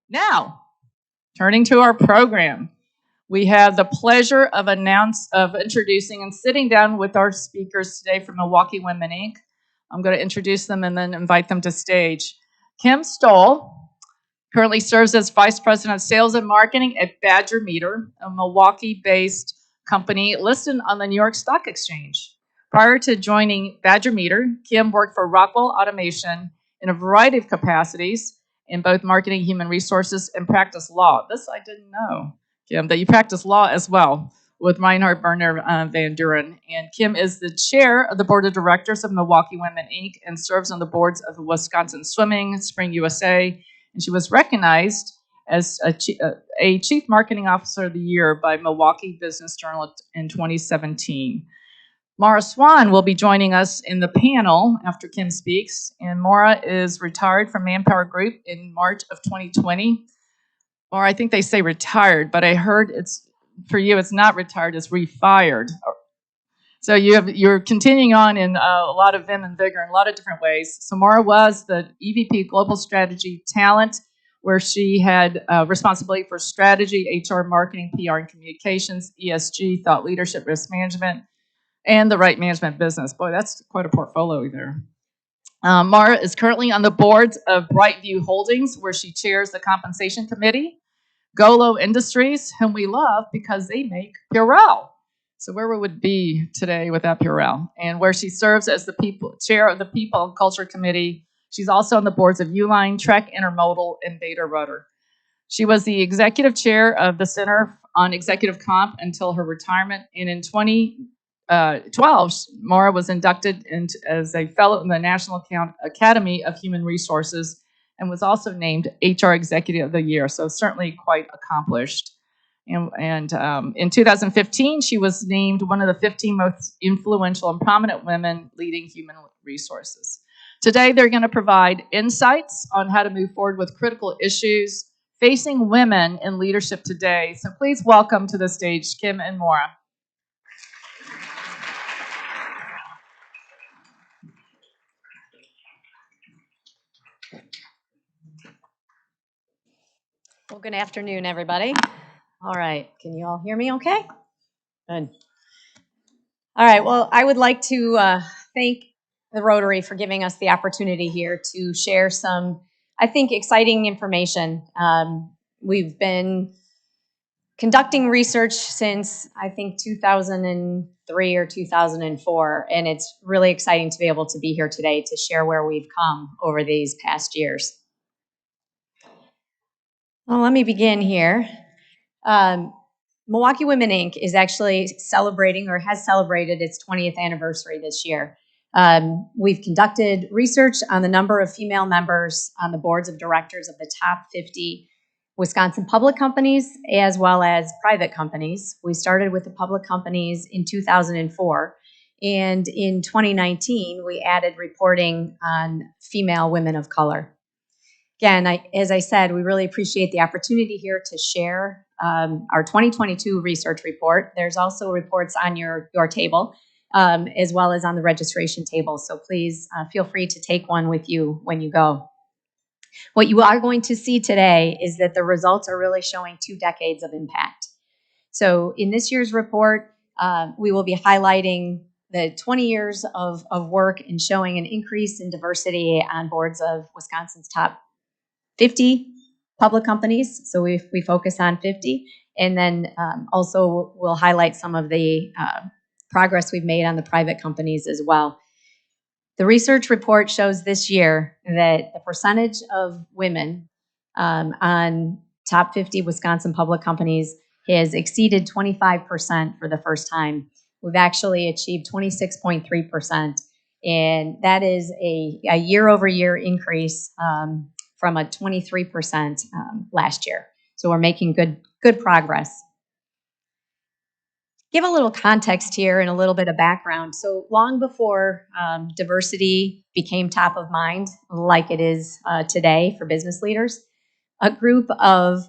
Now, turning to our program, we have the pleasure of introducing and sitting down with our speakers today from Milwaukee Women Inc. I'm going to introduce them and then invite them to stage. Kim Stoll currently serves as Vice President of Sales and Marketing at Badger Meter, a Milwaukee-based company listed on the New York Stock Exchange. Prior to joining Badger Meter, Kim worked for Rockwell Automation in a variety of capacities in both marketing, human resources, and practice law. This I didn't know, Kim, that you practice law as well with Reinhard Berner Van Duren. And Kim is the chair of the board of directors of Milwaukee Women Inc. and serves on the boards of Wisconsin Swimming, Spring USA, and she was recognized as a Chief Marketing Officer of the Year by Milwaukee Business Journal in 2017. Mara Swan will be joining us in the panel after Kim speaks, and Mara is retired from Manpower Group in March of 2020. Or I think they say retired, but I heard it's for you, it's not retired, it's refired. So you're continuing on in a lot of vim and vigor in a lot of different ways. So Mara was the EVP Global Strategy Talent, where she had responsibility for strategy, HR, marketing, PR, and communications, ESG, thought leadership, risk management, and the right management business. Boy, that's quite a portfolio there. Mara is currently on the boards of Brightview Holdings, where she chairs the compensation committee, Golo Industries, whom we love because they make Purell. So where we would be today without Purell, and where she serves as the chair of the People and Culture Committee. She's also on the boards of Uline, Trek Intermodal, and Beta Rudder. She was the executive chair of the Center on Executive Comp until her retirement, and in 2012, Mara was inducted as a fellow in the National Academy of Human Resources and was also named HR Executive of the Year, so certainly quite accomplished. And in 2015, she was named one of the 15 most influential and prominent women leading human resources. Today, they're going to provide insights on how to move forward with critical issues facing women in leadership today. So please welcome to the stage Kim and Mara. Well, good afternoon, everybody. All right, can you all hear me okay? Good. All right, well, I would like to thank the Rotary for giving us the opportunity here to share some, I think, exciting information. We've been conducting research since, I think, 2003 or 2004, and it's really exciting to be able to be here today to share where we've come over these past years. Well, let me begin here. Milwaukee Women Inc. is actually celebrating or has celebrated its 20th anniversary this year. We've conducted research on the number of female members on the boards of directors of the top 50 Wisconsin public companies as well as private companies. We started with the public companies in 2004, and in 2019, we added reporting on female women of color. Again, as I said, we really appreciate the opportunity here to share our 2022 research report. There's also reports on your table, as well as on the registration table. So please feel free to take one with you when you go. What you are going to see today is that the results are really showing 2 decades of impact. So in this year's report, we will be highlighting the 20 years of work and showing an increase in diversity on boards of Wisconsin's top 50 public companies, so we focus on 50, and then also we'll highlight some of the progress we've made on the private companies as well. The research report shows this year that the percentage of women on top 50 Wisconsin public companies has exceeded 25% for the first time. We've actually achieved 26.3%, and that is a year-over-year increase from a 23% last year. So we're making good progress. Give a little context here and a little bit of background. So long before diversity became top of mind, like it is today for business leaders, a group of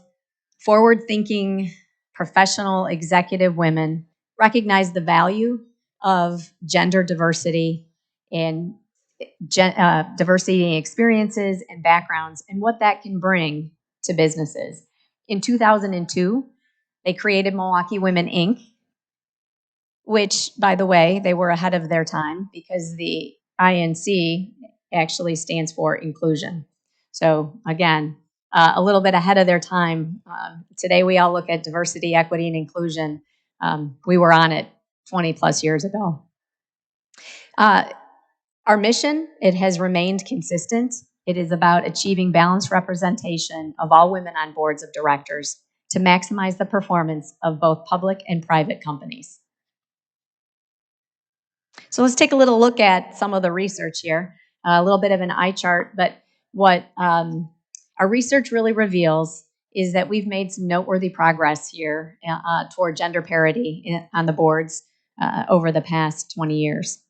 forward-thinking, professional, executive women recognized the value of gender diversity and diversity in experiences and backgrounds and what that can bring to businesses. In 2002, they created Milwaukee Women Inc., which, by the way, they were ahead of their time because the INC actually stands for inclusion. So again, a little bit ahead of their time. Today we all look at diversity, equity, and inclusion. We were on it 20 plus years ago. Our mission, it has remained consistent. It is about achieving balanced representation of all women on boards of directors to maximize the performance of both public and private companies. So let's take a little look at some of the research here. A little bit of an eye chart, but what our research really reveals is that we've made some noteworthy progress here toward gender parity on the boards over the past 20 years.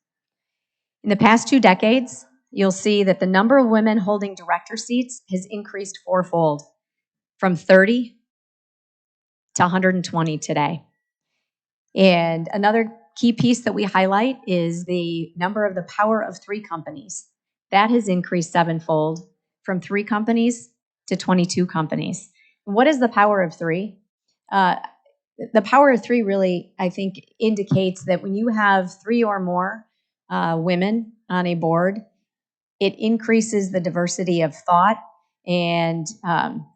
In the past 2 decades, you'll see that the number of women holding director seats has increased fourfold, from 30 to 120 today. And another key piece that we highlight is the number of the power of 3 companies. That has increased 7-fold, from 3 companies to 22 companies. And what is the power of 3? The power of 3 really, I think, indicates that when you have 3 or more women on a board, it increases the diversity of thought and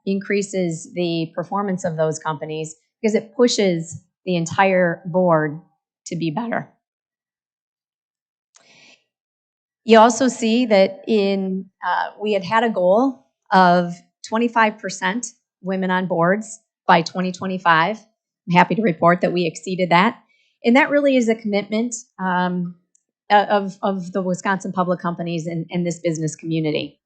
increases the performance of those companies because it pushes the entire board to be better. You also see that we had a goal of 25% women on boards by 2025. I'm happy to report that we exceeded that. And that really is a commitment of the Wisconsin public companies and this business community.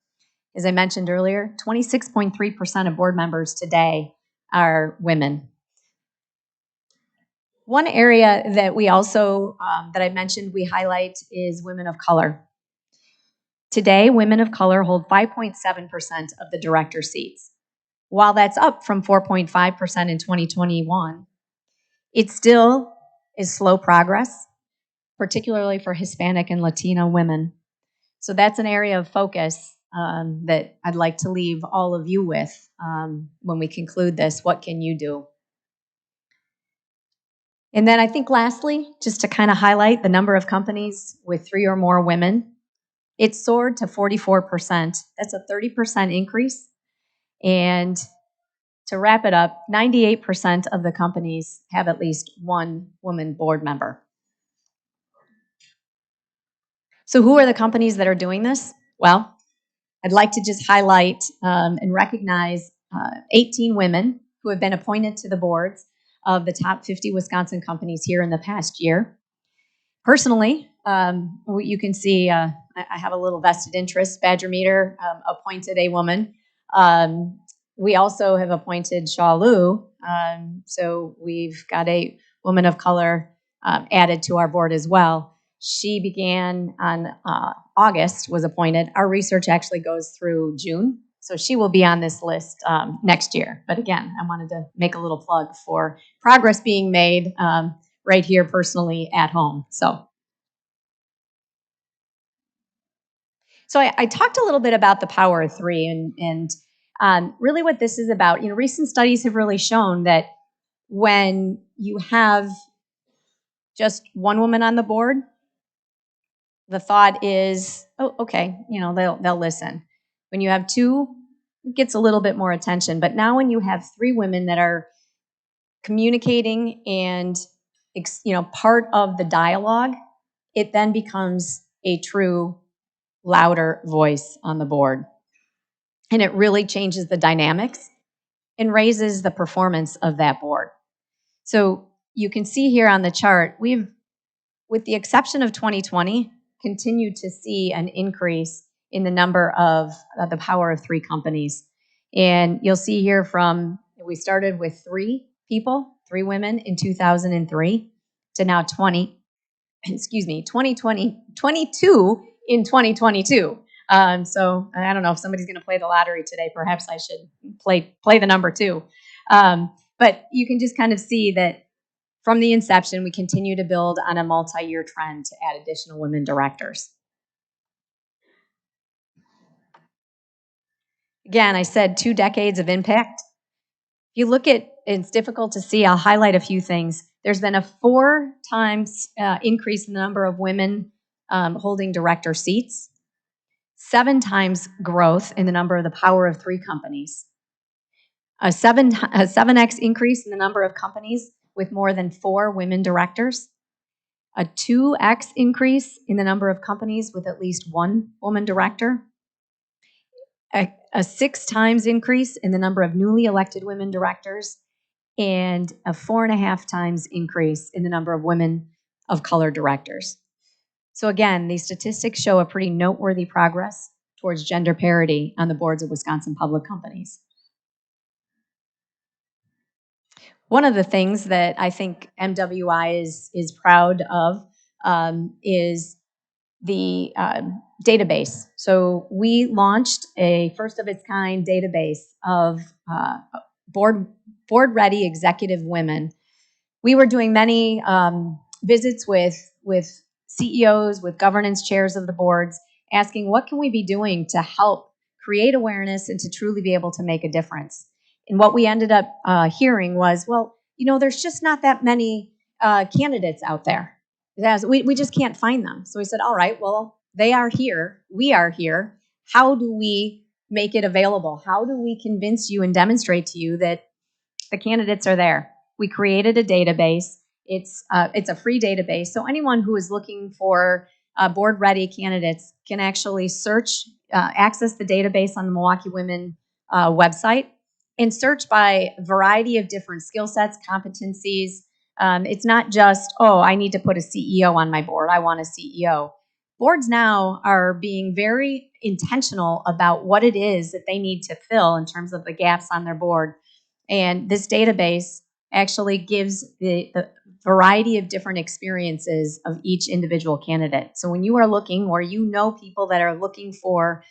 As I mentioned earlier, 26.3% of board members today are women. One area that we also, that I mentioned we highlight is women of color. Today, women of color hold 5.7% of the director seats. While that's up from 4.5% in 2021, it still is slow progress, particularly for Hispanic and Latino women. So that's an area of focus that I'd like to leave all of you with when we conclude this. What can you do? And then I think lastly, just to kind of highlight the number of companies with 3 or more women, it soared to 44%. That's a 30% increase. And to wrap it up, 98% of the companies have at least one woman board member. So who are the companies that are doing this? Well, I'd like to just highlight and recognize 18 women who have been appointed to the boards of the top 50 Wisconsin companies here in the past year. Personally, you can see I have a little vested interest. Badger Meter appointed a woman. We also have appointed Shaw Lu. So we've got a woman of color added to our board as well. She began on August, was appointed. Our research actually goes through June. So she will be on this list next year. But again, I wanted to make a little plug for progress being made right here personally at home. So I talked a little bit about the power of 3 and really what this is about. You know, recent studies have really shown that when you have just one woman on the board, the thought is, oh, okay, you know, they'll listen. When you have 2, it gets a little bit more attention. But now when you have 3 women that are communicating and, you know, part of the dialogue, it then becomes a true, louder voice on the board. And it really changes the dynamics and raises the performance of that board. So you can see here on the chart, we've, with the exception of 2020, continued to see an increase in the number of the power of 3 companies. And you'll see here we started with 3 people, 3 women in 2003 to now 22 in 2022. So I don't know if somebody's going to play the lottery today. Perhaps I should play the number 2. But you can just kind of see that from the inception, we continue to build on a multi-year trend to add additional women directors. Again, I said 2 decades of impact. If you look at, it's difficult to see, I'll highlight a few things. There's been a 4 times increase in the number of women holding director seats, 7 times growth in the number of the Power of 3 companies, a 7x increase in the number of companies with more than 4 women directors, a 2x increase in the number of companies with at least 1 woman director, a 6 times increase in the number of newly elected women directors, and a 4.5 times increase in the number of women of color directors. So again, these statistics show a pretty noteworthy progress towards gender parity on the boards of Wisconsin public companies. One of the things that I think MWI is proud of is the database. So we launched a first of its kind database of board ready executive women. We were doing many visits with CEOs, with governance chairs of the boards, asking what can we be doing to help create awareness and to truly be able to make a difference. And what we ended up hearing was, well, there's just not that many candidates out there. We just can't find them. So we said, all right, well, they are here. We are here. How do we make it available? How do we convince you and demonstrate to you that the candidates are there? We created a database. It's a free database. So anyone who is looking for board-ready candidates can actually access the database on the Milwaukee Women website and search by a variety of different skill sets, competencies. It's not just, I need to put a CEO on my board. I want a CEO. Boards now are being very intentional about what it is that they need to fill in terms of the gaps on their board. And this database actually gives the variety of different experiences of each individual candidate. So when you are looking, or people that are looking for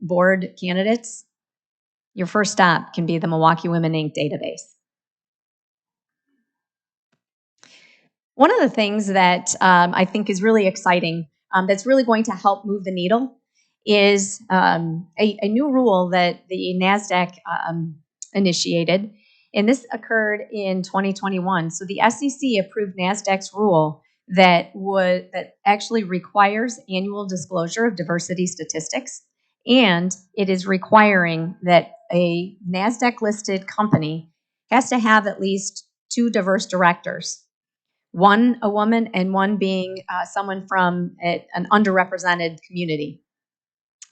board candidates, your first stop can be the Milwaukee Women Inc. database. One of the things that I think is really exciting, that's really going to help move the needle, is a new rule that the NASDAQ initiated, and this occurred in 2021. So the SEC approved NASDAQ's rule that actually requires annual disclosure of diversity statistics, and it is requiring that a NASDAQ-listed company has to have at least 2 diverse directors, one a woman and one being someone from an underrepresented community.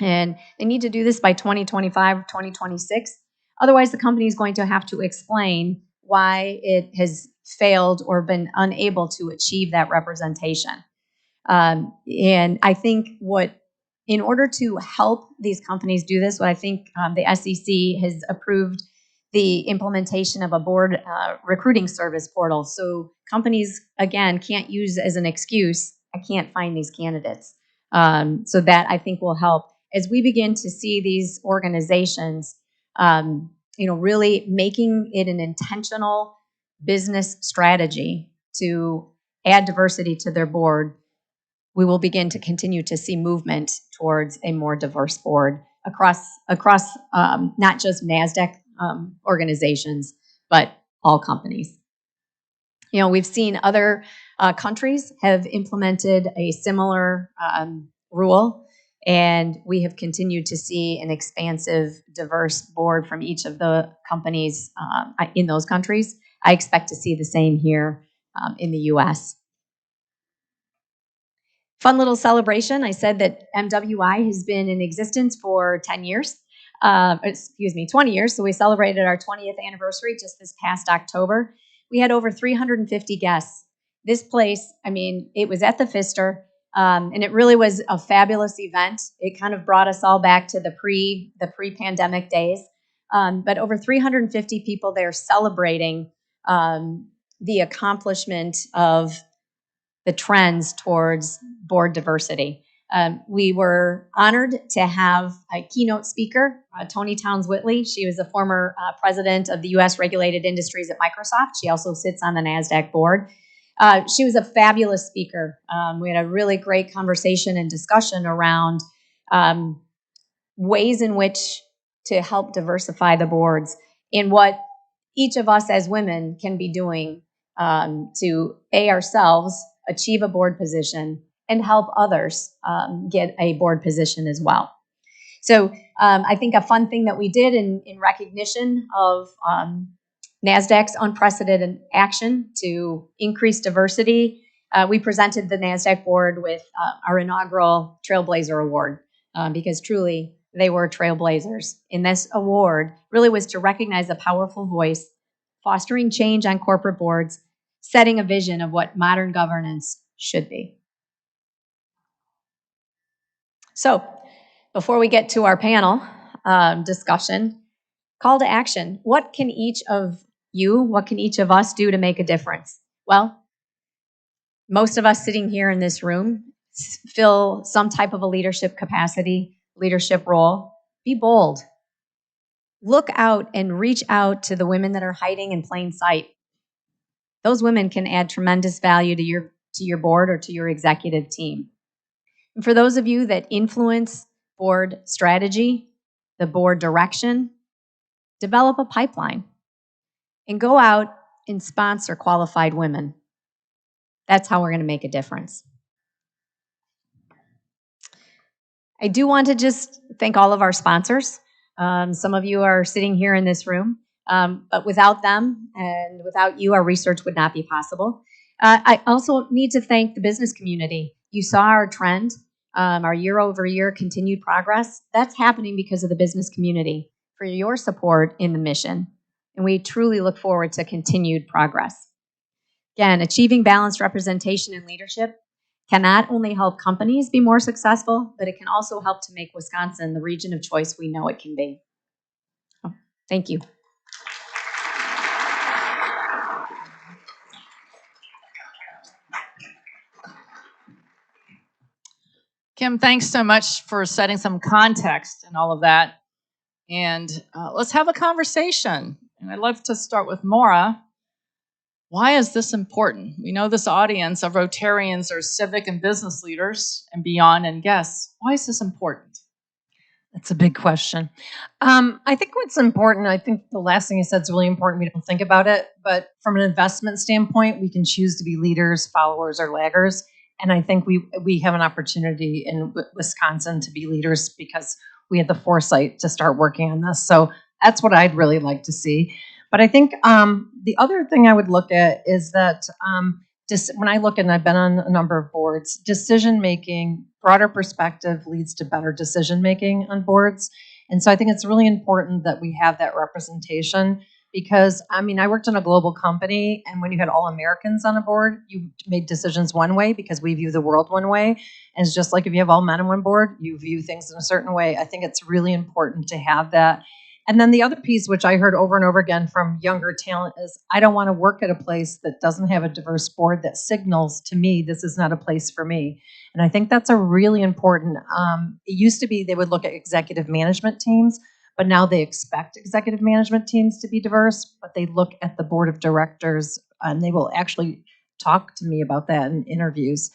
And they need to do this by 2025, 2026. Otherwise, the company is going to have to explain why it has failed or been unable to achieve that representation. And I think in order to help these companies do this, what I think the SEC has approved the implementation of a board recruiting service portal. So companies, again, can't use as an excuse, I can't find these candidates. So that I think will help as we begin to see these organizations, really making it an intentional business strategy to add diversity to their board. We will begin to continue to see movement towards a more diverse board across not just NASDAQ organizations, but all companies. We've seen other countries have implemented a similar rule, and we have continued to see an expansive, diverse board from each of the companies in those countries. I expect to see the same here in the U.S. Fun little celebration. I said that MWI has been in existence for 20 years. So we celebrated our 20th anniversary just this past October. We had over 350 guests. This place, it was at the Pfister, and it really was a fabulous event. It kind of brought us all back to the pre-pandemic days. But over 350 people there celebrating the accomplishment of the trends towards board diversity. We were honored to have a keynote speaker, Toni Townes-Whitley. She was a former president of the U.S. Regulated Industries at Microsoft. She also sits on the NASDAQ board. She was a fabulous speaker. We had a really great conversation and discussion around ways in which to help diversify the boards in what each of us as women can be doing to ourselves achieve a board position and help others get a board position as well. So I think a fun thing that we did in recognition of NASDAQ's unprecedented action to increase diversity, we presented the NASDAQ board with our inaugural Trailblazer Award because truly they were trailblazers. And this award really was to recognize a powerful voice, fostering change on corporate boards, setting a vision of what modern governance should be. So before we get to our panel discussion, call to action. What can each of you, what can each of us do to make a difference? Well, most of us sitting here in this room fill some type of a leadership capacity, leadership role. Be bold. Look out and reach out to the women that are hiding in plain sight. Those women can add tremendous value to your board or to your executive team. And for those of you that influence board strategy, the board direction, develop a pipeline and go out and sponsor qualified women. That's how we're going to make a difference. I do want to just thank all of our sponsors. Some of you are sitting here in this room, but without them and without you, our research would not be possible. I also need to thank the business community. You saw our trend, our year-over-year continued progress. That's happening because of the business community for your support in the mission. And we truly look forward to continued progress. Again, achieving balanced representation and leadership can not only help companies be more successful, but it can also help to make Wisconsin the region of choice we know it can be. Oh, thank you. Kim, thanks so much for setting some context and all of that. And let's have a conversation. And I'd love to start with Mara. Why is this important? We know this audience of Rotarians are civic and business leaders and beyond and guests. Why is this important? That's a big question. I think what's important, I think the last thing you said is really important. We don't think about it, but from an investment standpoint, we can choose to be leaders, followers, or laggers. And I think we have an opportunity in Wisconsin to be leaders because we had the foresight to start working on this. So that's what I'd really like to see. But I think the other thing I would look at is that when I look, and I've been on a number of boards, decision-making, broader perspective leads to better decision-making on boards. And so I think it's really important that we have that representation because, I mean, I worked in a global company, and when you had all Americans on a board, you made decisions one way because we view the world one way. And it's just like if you have all men on one board, you view things in a certain way. I think it's really important to have that. And then the other piece, which I heard over and over again from younger talent, is I don't want to work at a place that doesn't have a diverse board that signals to me this is not a place for me. And I think that's a really important. It used to be they would look at executive management teams, but now they expect executive management teams to be diverse, but they look at the board of directors and they will actually talk to me about that in interviews.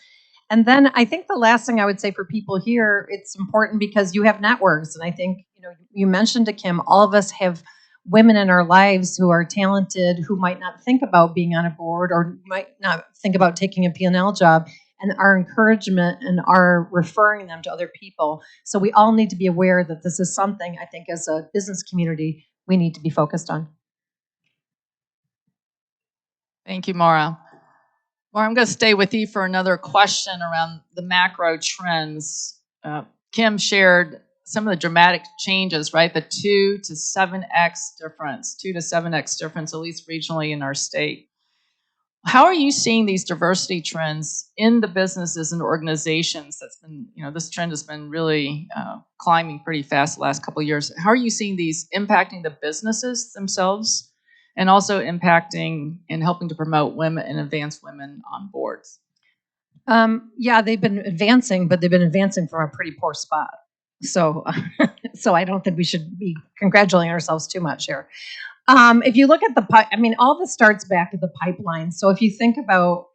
And then I think the last thing I would say for people here, it's important because you have networks. And I think, you mentioned to Kim, all of us have women in our lives who are talented, who might not think about being on a board or might not think about taking a P&L job, and our encouragement and our referring them to other people. So we all need to be aware that this is something I think as a business community we need to be focused on. Thank you, Mara. Mara, I'm going to stay with you for another question around the macro trends. Kim shared some of the dramatic changes, right? The 2 to 7x difference, at least regionally in our state. How are you seeing these diversity trends in the businesses and organizations? That's been, this trend has been really climbing pretty fast the last couple of years. How are you seeing these impacting the businesses themselves and also impacting and helping to promote women and advance women on boards? Yeah, they've been advancing, but they've been advancing from a pretty poor spot. So I don't think we should be congratulating ourselves too much here. If you look at all this starts back to the pipeline. So if you think about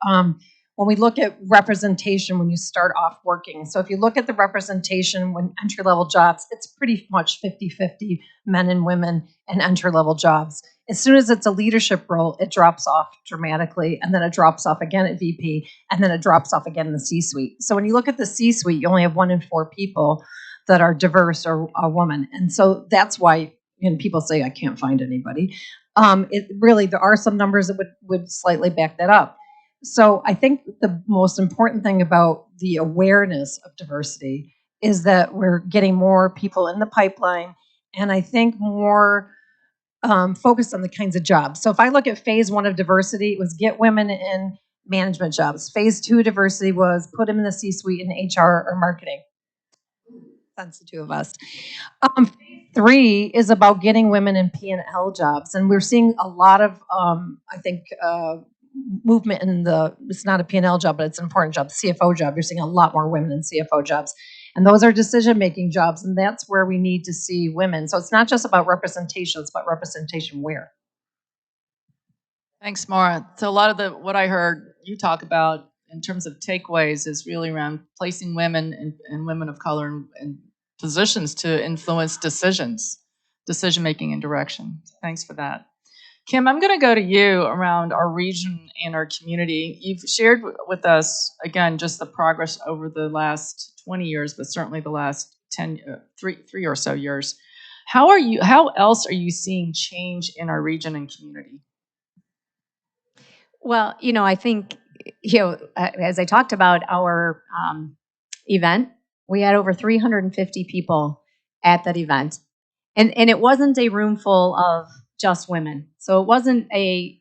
when we look at representation when you start off working. So if you look at the representation when entry-level jobs, it's pretty much 50-50 men and women in entry-level jobs. As soon as it's a leadership role, it drops off dramatically, and then it drops off again at VP, and then it drops off again in the C-suite. So when you look at the C-suite, you only have 1 in 4 people that are diverse or a woman. And so that's why people say, I can't find anybody. It really, there are some numbers that would slightly back that up. So I think the most important thing about the awareness of diversity is that we're getting more people in the pipeline, and I think more focused on the kinds of jobs. So if I look at phase 1 of diversity, it was get women in management jobs. Phase 2 diversity was put them in the C-suite in HR or marketing. That's the 2 of us. Phase 3 is about getting women in P&L jobs, and we're seeing a lot of, I think, movement in it's not a P&L job, but it's an important job, CFO job. You're seeing a lot more women in CFO jobs. And those are decision-making jobs, and that's where we need to see women. So it's not just about representation, it's about representation where. Thanks, Mara. So a lot of what I heard you talk about in terms of takeaways is really around placing women and women of color in positions to influence decision-making and direction. Thanks for that. Kim, I'm going to go to you around our region and our community. You've shared with us, again, just the progress over the last 20 years, but certainly the last 3 or so years. How else are you seeing change in our region and community? Well, I think, as I talked about our event, we had over 350 people at that event. And it wasn't a room full of just women. So it wasn't a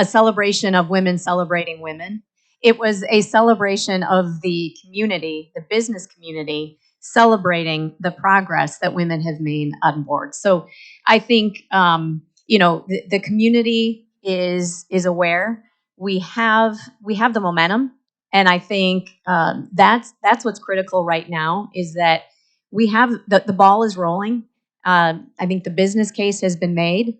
celebration of women celebrating women. It was a celebration of the community, the business community, celebrating the progress that women have made on board. So I think, the community is aware. We have the momentum, and I think that's what's critical right now is that we have the ball is rolling. I think the business case has been made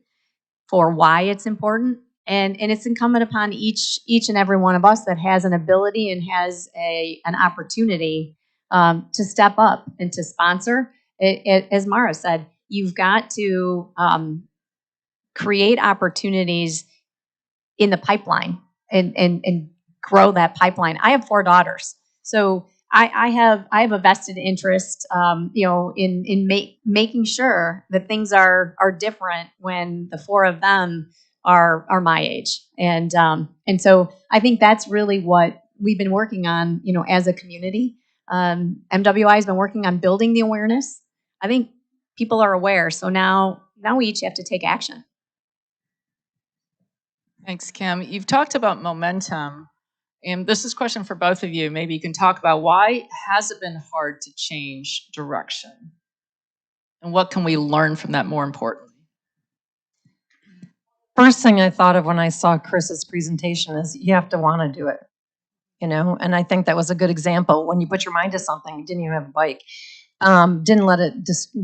for why it's important. And it's incumbent upon each and every one of us that has an ability and has an opportunity to step up and to sponsor. As Mara said, you've got to create opportunities in the pipeline and grow that pipeline. I have 4 daughters, so I have a vested interest, in making sure that things are different when the 4 of them are my age, and so I think that's really what we've been working on, as a community. MWI has been working on building the awareness. I think people are aware, so now we each have to take action. Thanks, Kim. You've talked about momentum, and this is a question for both of you. Maybe you can talk about why has it been hard to change direction, and what can we learn from that more importantly? First thing I thought of when I saw Chris's presentation is you have to want to do it, and I think that was a good example. When you put your mind to something, you didn't even have a bike, didn't let it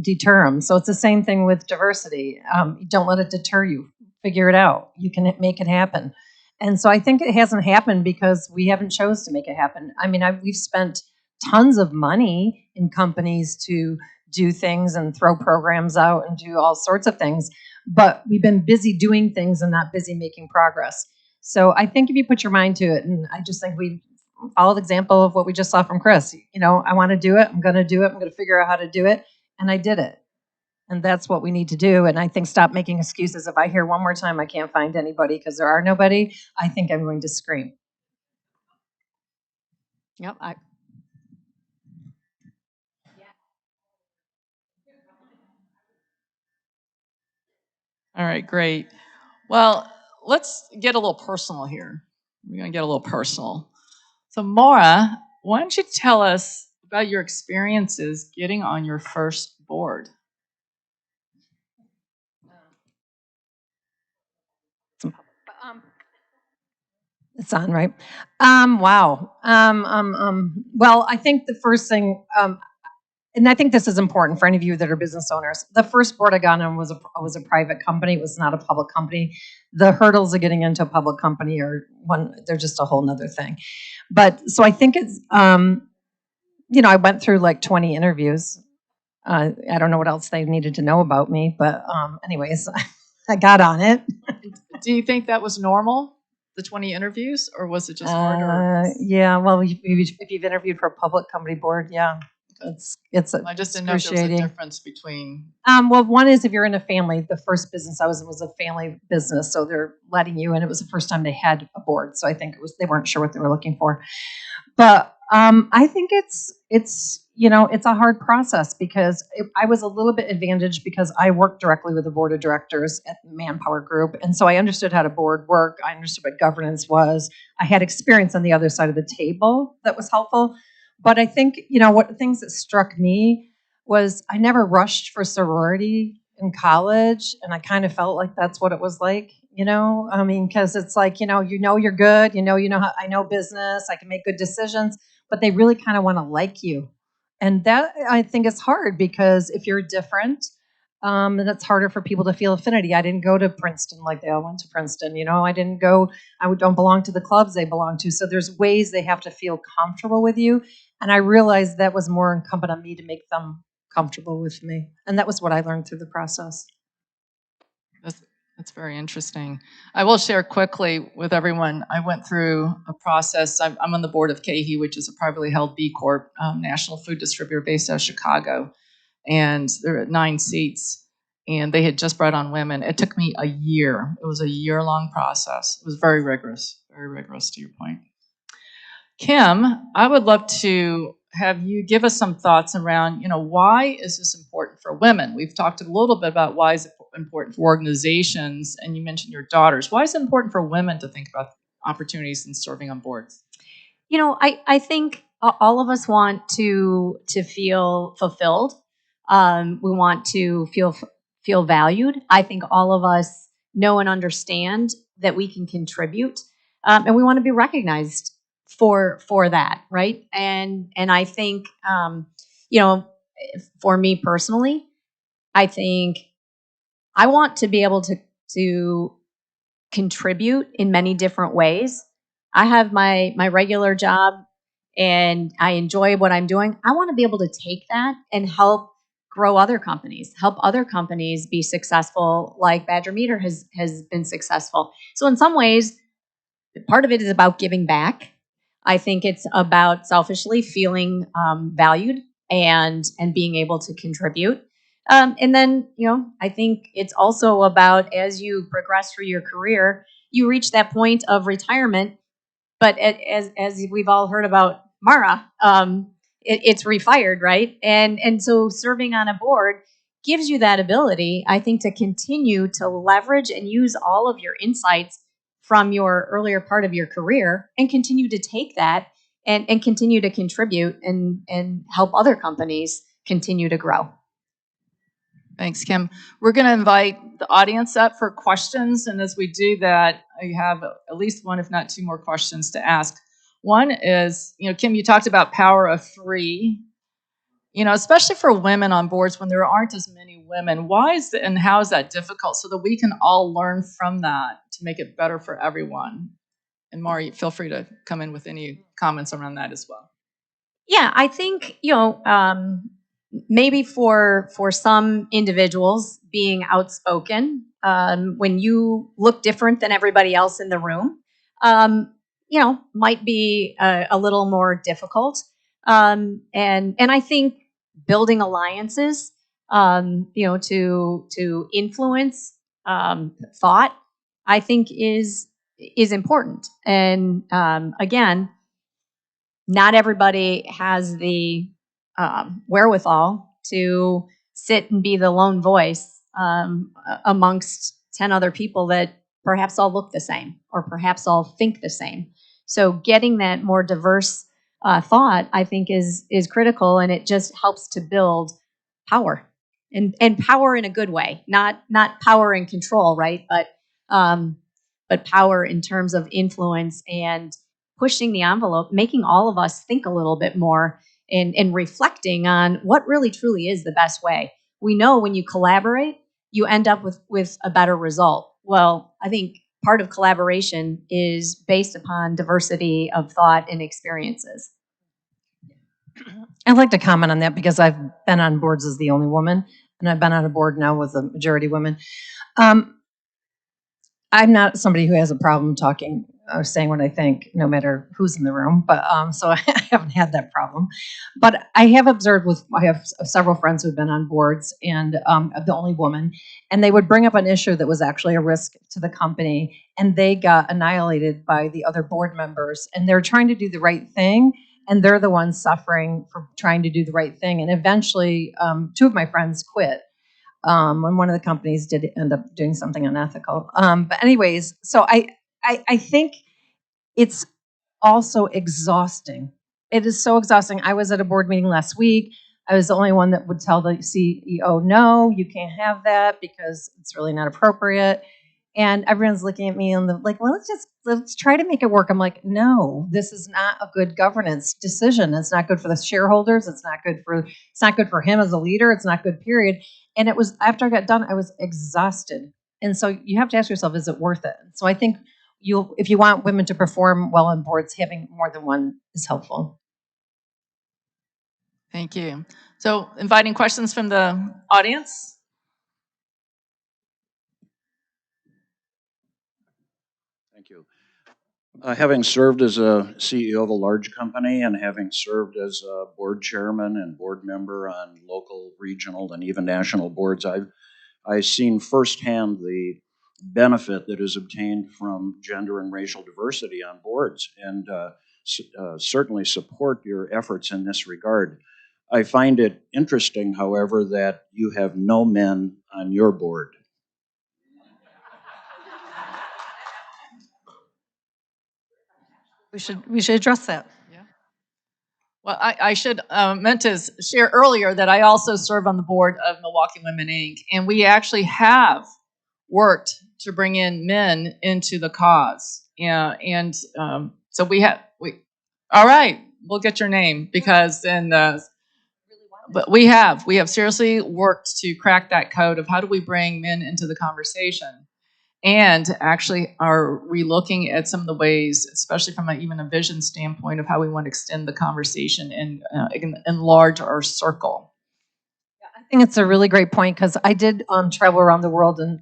deter them. So it's the same thing with diversity. Don't let it deter you. Figure it out. You can make it happen. And so I think it hasn't happened because we haven't chose to make it happen. I mean, we've spent tons of money in companies to do things and throw programs out and do all sorts of things, but we've been busy doing things and not busy making progress. So I think if you put your mind to it, and I just think we follow the example of what we just saw from Chris, I want to do it. I'm going to do it. I'm going to figure out how to do it. And I did it. And that's what we need to do. And I think stop making excuses. If I hear one more time I can't find anybody because there are nobody, I think I'm going to scream. Yep. All right, great. Well, let's get a little personal here. We're going to get a little personal. So, Mara, why don't you tell us about your experiences getting on your first board? It's on, right? Wow. Well, I think the first thing, and I think this is important for any of you that are business owners. The first board I got on was a private company. It was not a public company. The hurdles of getting into a public company they're just a whole nother thing. But so I think it's, I went through like 20 interviews. I don't know what else they needed to know about me, but anyways, I got on it. Do you think that was normal, the 20 interviews, or was it just harder? Yeah, well, if you've interviewed for a public company board, yeah, it's I just didn't know if there was a difference between. Well, one is if you're in a family. The first business I was in was a family business, so they're letting you in. It was the first time they had a board, so I think they weren't sure what they were looking for. But I think it's a hard process because I was a little bit advantaged because I worked directly with the board of directors at the Manpower Group, and so I understood how the board worked. I understood what governance was. I had experience on the other side of the table that was helpful. But I think what the things that struck me was I never rushed for sorority in college, and I kind of felt like that's what it was like. Because it's like, you're good, how I know business, I can make good decisions, but they really kind of want to like you. And that I think is hard because if you're different, then it's harder for people to feel affinity. I didn't go to Princeton like they all went to Princeton. I don't belong to the clubs they belong to. So there's ways they have to feel comfortable with you. And I realized that was more incumbent on me to make them comfortable with me. And that was what I learned through the process. That's very interesting. I will share quickly with everyone. I went through a process. I'm on the board of KeHE, which is a privately held B Corp, national food distributor based out of Chicago. And there are 9 seats, and they had just brought on women. It took me a year. It was a year-long process. It was very rigorous to your point. Kim, I would love to have you give us some thoughts around, why is this important for women? We've talked a little bit about why is it important for organizations, and you mentioned your daughters. Why is it important for women to think about opportunities in serving on boards? I think all of us want to feel fulfilled. We want to feel valued. I think all of us know and understand that we can contribute, and we want to be recognized for that, right? And I think for me personally, I think I want to be able to contribute in many different ways. I have my regular job and I enjoy what I'm doing. I want to be able to take that and help grow other companies, help other companies be successful like Badger Meter has been successful. So in some ways, part of it is about giving back. I think it's about selfishly feeling valued and being able to contribute. And then, I think it's also about as you progress through your career, you reach that point of retirement. But as we've all heard about Mara, it's refired, right? And so serving on a board gives you that ability, I think, to continue to leverage and use all of your insights from your earlier part of your career and continue to take that and continue to contribute and help other companies continue to grow. Thanks, Kim. We're going to invite the audience up for questions. And as we do that, I have at least one, if not 2 more questions to ask. One is, Kim, you talked about power of 3, especially for women on boards when there aren't as many women. Why is it, and how is that difficult so that we can all learn from that to make it better for everyone? And Mari, feel free to come in with any comments around that as well. Yeah, I think, maybe for some individuals being outspoken, when you look different than everybody else in the room, might be a little more difficult. And I think building alliances, to influence thought, I think is important. And again, not everybody has the wherewithal to sit and be the lone voice amongst 10 other people that perhaps all look the same or perhaps all think the same. So getting that more diverse thought, I think, is critical, and it just helps to build power and power in a good way, not power and control, right? But power in terms of influence and pushing the envelope, making all of us think a little bit more and reflecting on what really truly is the best way. We know when you collaborate, you end up with a better result. Well, I think part of collaboration is based upon diversity of thought and experiences. I'd like to comment on that because I've been on boards as the only woman, and I've been on a board now with a majority women. I'm not somebody who has a problem talking or saying what I think, no matter who's in the room. But so I haven't had that problem. But I have observed I have several friends who've been on boards, and the only woman, and they would bring up an issue that was actually a risk to the company, and they got annihilated by the other board members. And they're trying to do the right thing, and they're the ones suffering for trying to do the right thing. And eventually, two of my friends quit. When one of the companies did end up doing something unethical. But anyways, so I think it's also exhausting. It is so exhausting. I was at a board meeting last week. I was the only one that would tell the CEO, no, you can't have that because it's really not appropriate. And everyone's looking at me and they're like, well, let's try to make it work. I'm like, no, this is not a good governance decision. It's not good for the shareholders. It's not good for him as a leader. It's not good, period. And it was, after I got done, I was exhausted. And so you have to ask yourself, is it worth it? So I think if you want women to perform well on boards, having more than one is helpful. Thank you. So inviting questions from the audience. Thank you. Having served as a CEO of a large company and having served as a board chairman and board member on local, regional, and even national boards, I've seen firsthand the benefit that is obtained from gender and racial diversity on boards, and certainly support your efforts in this regard. I find it interesting, however, that you have no men on your board. We should address that. Yeah. Well, I should meant to share earlier that I also serve on the board of Milwaukee Women Inc., and we actually have worked to bring in men into the cause. Yeah, and so we. All right, we'll get your name because then. But we have seriously worked to crack that code of how do we bring men into the conversation. And actually are relooking at some of the ways, especially from even a vision standpoint, of how we want to extend the conversation and enlarge our circle. I think it's a really great point because I did travel around the world, and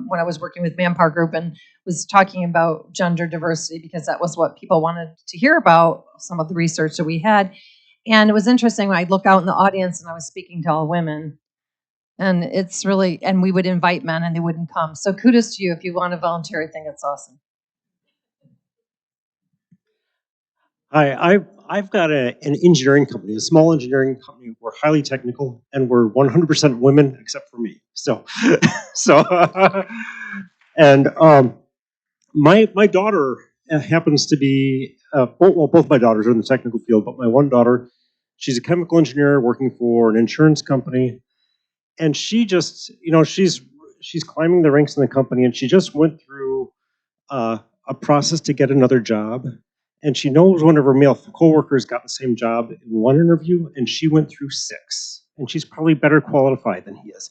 when I was working with Manpower Group and was talking about gender diversity because that was what people wanted to hear about, some of the research that we had. And it was interesting when I look out in the audience and I was speaking to all women. And it's really, and we would invite men and they wouldn't come. So kudos to you. If you want to volunteer, I think it's awesome. Hi, I've got an engineering company, a small engineering company. We're highly technical and we're 100% women except for me. So, and my daughter happens to be, both my daughters are in the technical field, but my one daughter, she's a chemical engineer working for an insurance company. And she just, she's climbing the ranks in the company, and she just went through a process to get another job. And she knows one of her male coworkers got the same job in one interview, and she went through 6. And she's probably better qualified than he is.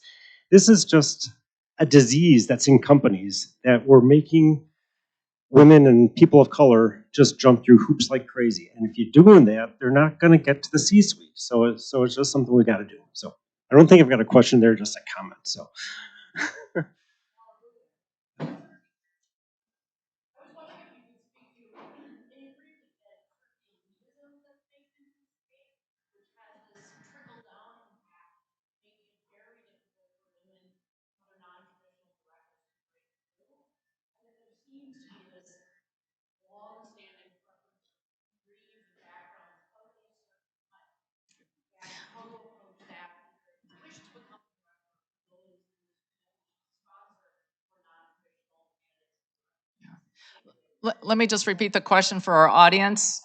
This is just a disease that's in companies that we're making women and people of color just jump through hoops like crazy. And if you're doing that, they're not going to get to the C-suite. So it's just something we got to do. So I don't think I've got a question there, just a comment. So. Let me just repeat the question for our audience.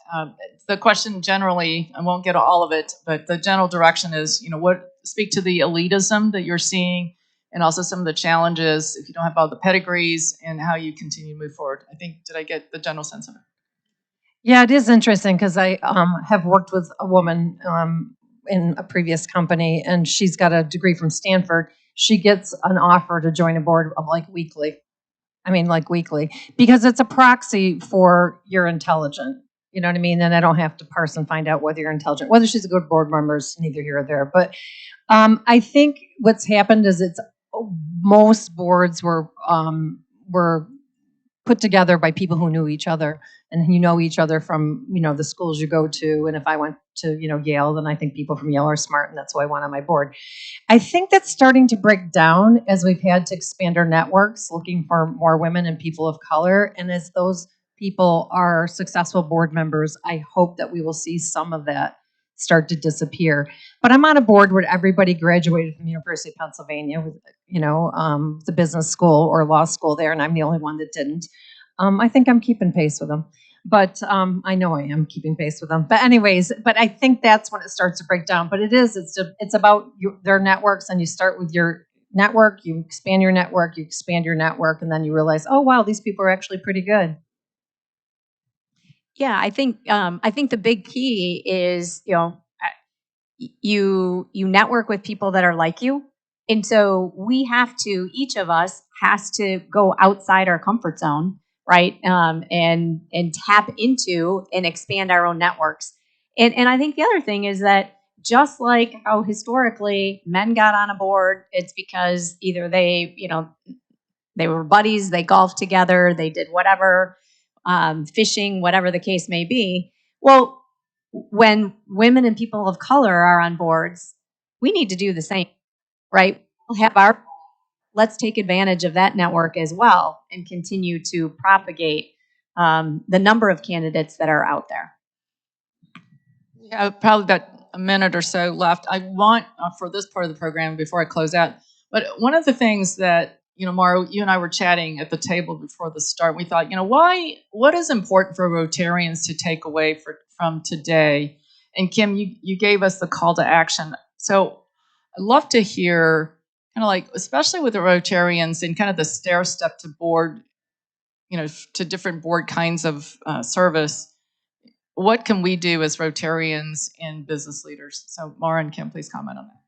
The question generally, I won't get all of it, but the general direction is, speak to the elitism that you're seeing and also some of the challenges if you don't have all the pedigrees and how you continue to move forward. I think, did I get the general sense of it? Yeah, it is interesting because I have worked with a woman in a previous company, and she's got a degree from Stanford. She gets an offer to join a board of like weekly. I mean, like weekly, because it's a proxy for you're intelligent. You know what I mean? And I don't have to parse and find out whether you're intelligent. Whether she's a good board member is neither here or there. But I think what's happened is it's most boards were put together by people who knew each other, and you know each other from the schools you go to. And if I went to Yale, then I think people from Yale are smart, and that's who I want on my board. I think that's starting to break down as we've had to expand our networks, looking for more women and people of color. And as those people are successful board members, I hope that we will see some of that start to disappear. But I'm on a board where everybody graduated from the University of Pennsylvania with, the business school or law school there, and I'm the only one that didn't. I think I'm keeping pace with them. But I know I am keeping pace with them. But anyways, I think that's when it starts to break down. But it's about their networks, and you start with your network, you expand your network, and then you realize, oh wow, these people are actually pretty good. Yeah, I think the big key is you network with people that are like you, and so each of us has to go outside our comfort zone, right? And tap into and expand our own networks. And I think the other thing is that just like how historically men got on a board, it's because either they were buddies, they golfed together, they did whatever, fishing, whatever the case may be. Well, when women and people of color are on boards, we need to do the same, right? We'll have let's take advantage of that network as well and continue to propagate the number of candidates that are out there. We have probably about a minute or so left. I want, for this part of the program before I close out, but one of the things that, Mara, you and I were chatting at the table before the start, we thought, what is important for Rotarians to take away from today? And Kim, you gave us the call to action. So I'd love to hear, especially with the Rotarians and kind of the stair step to board, to different board kinds of service. What can we do as Rotarians and business leaders? So Mara and Kim, please comment on that.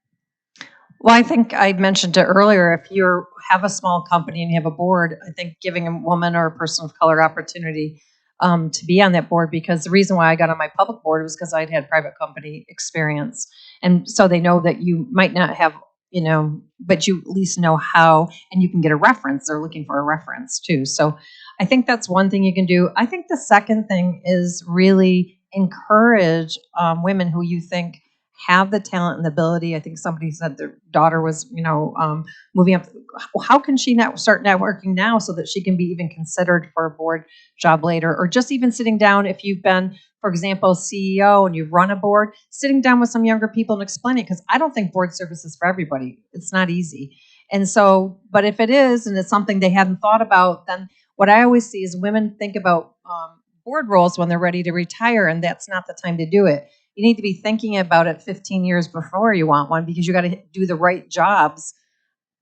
Well, I think I mentioned it earlier. If you have a small company and you have a board, I think giving a woman or a person of color opportunity to be on that board, because the reason why I got on my public board was because I'd had private company experience. And so they know that you might not have, but you at least know how, and you can get a reference. They're looking for a reference too. So I think that's one thing you can do. I think the second thing is really encourage women who you think have the talent and the ability. I think somebody said their daughter was, moving up. How can she start networking now so that she can be even considered for a board job later? Or just even sitting down, if you've been, for example, CEO and you've run a board, sitting down with some younger people and explaining it, because I don't think board service is for everybody. It's not easy. And so, but if it is, and it's something they hadn't thought about, then what I always see is women think about board roles when they're ready to retire, and that's not the time to do it. You need to be thinking about it 15 years before you want one, because you got to do the right jobs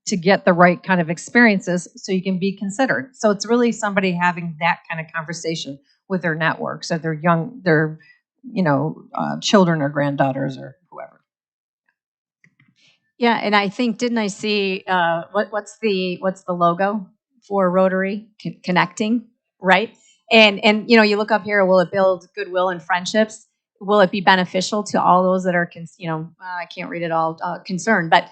to get the right kind of experiences so you can be considered. So it's really somebody having that kind of conversation with their networks, or their children or granddaughters or whoever. Yeah, and I think, didn't I see what's the logo for Rotary? Connecting, right? And you look up here. Will it build goodwill and friendships? Will it be beneficial to all those that are I can't read it all, concerned, but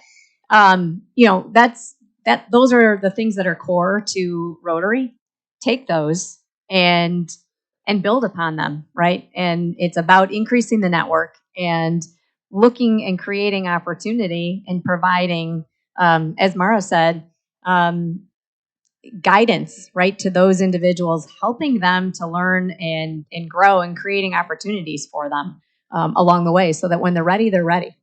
those are the things that are core to Rotary. Take those and build upon them, right? And it's about increasing the network and looking and creating opportunity and providing, as Mara said, guidance, right, to those individuals, helping them to learn and grow, and creating opportunities for them along the way, so that when they're ready, they're ready.